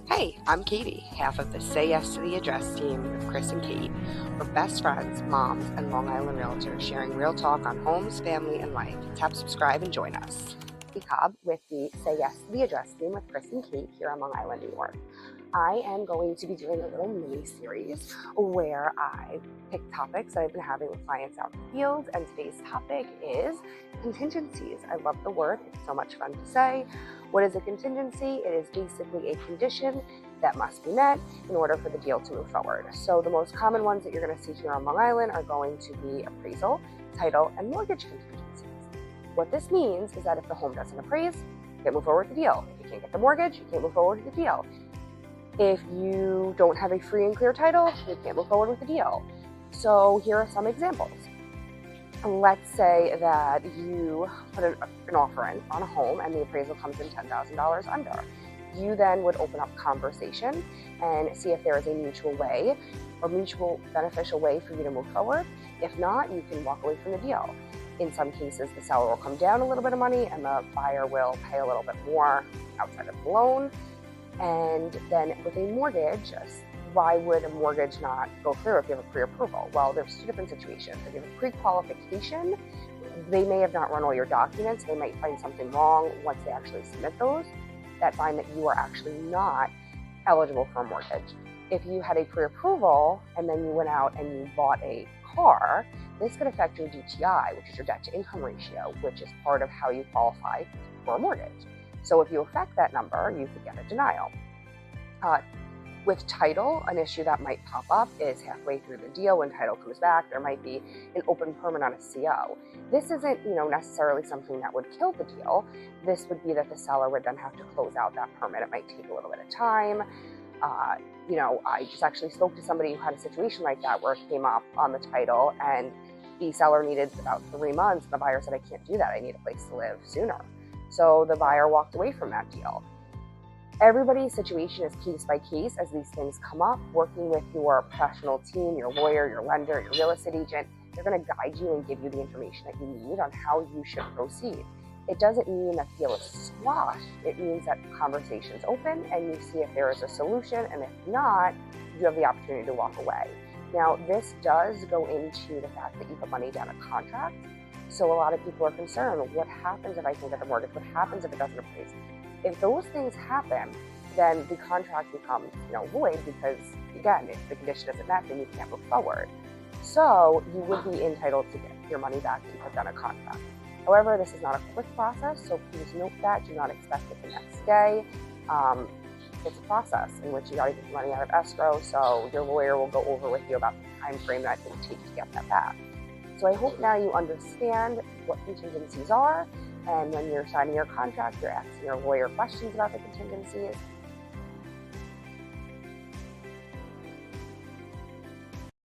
Hey, I'm Katie, half of the Say Yes to the Address team with Chris and Kate. We're best friends, moms, and Long Island realtors sharing real talk on homes, family, and life. Tap subscribe and join us. Cobb with the Say Yes to the Address team with Chris and Kate here on Long Island, New York. I am going to be doing a little mini series where I pick topics that I've been having with clients out in the field, and today's topic is contingencies. I love the word, it's so much fun to say. What is a contingency? It is basically a condition that must be met in order for the deal to move forward. So the most common ones that you're going to see here on Long Island are going to be appraisal, title, and mortgage contingencies. What this means is that if the home doesn't appraise, you can't move forward with the deal. If you can't get the mortgage, you can't move forward with the deal. If you don't have a free and clear title, you can't move forward with the deal. So here are some examples. Let's say that you put an offer in on a home and the appraisal comes in $10,000 under. You then would open up conversation and see if there is a mutual way or mutual beneficial way for you to move forward. If not, you can walk away from the deal. In some cases, the seller will come down a little bit of money and the buyer will pay a little bit more outside of the loan. And then with a mortgage, why would a mortgage not go through if you have a pre-approval? Well, there's two different situations. If you have a pre-qualification, they may have not run all your documents. They might find something wrong once they actually submit those that find that you are actually not eligible for a mortgage. If you had a pre-approval and then you went out and you bought a car, this could affect your DTI, which is your debt to income ratio, which is part of how you qualify for a mortgage. So if you affect that number, you could get a denial. With title, an issue that might pop up is halfway through the deal when title comes back, there might be an open permit on a CO. This isn't, necessarily something that would kill the deal. This would be that the seller would then have to close out that permit. It might take a little bit of time. I just actually spoke to somebody who had a situation like that where it came up on the title and the seller needed about 3 months. And the buyer said, I can't do that. I need a place to live sooner. So the buyer walked away from that deal. Everybody's situation is case by case as these things come up. Working with your professional team, your lawyer, your lender, your real estate agent, they're going to guide you and give you the information that you need on how you should proceed. It doesn't mean that the deal is squashed. It means that the conversation's open and you see if there is a solution, and if not, you have the opportunity to walk away. Now, this does go into the fact that you put money down a contract. So a lot of people are concerned, what happens if I can get the mortgage? What happens if it doesn't appraise? If those things happen, then the contract becomes void because, again, if the condition isn't met, then you can't move forward. So you would be entitled to get your money back if you put down a contract. However, this is not a quick process, so please note that. Do not expect it the next day. It's a process in which you got to get your money out of escrow, so your lawyer will go over with you about the time frame that it will take to get that back. So I hope now you understand what contingencies are, and when you're signing your contract, you're asking your lawyer questions about the contingencies.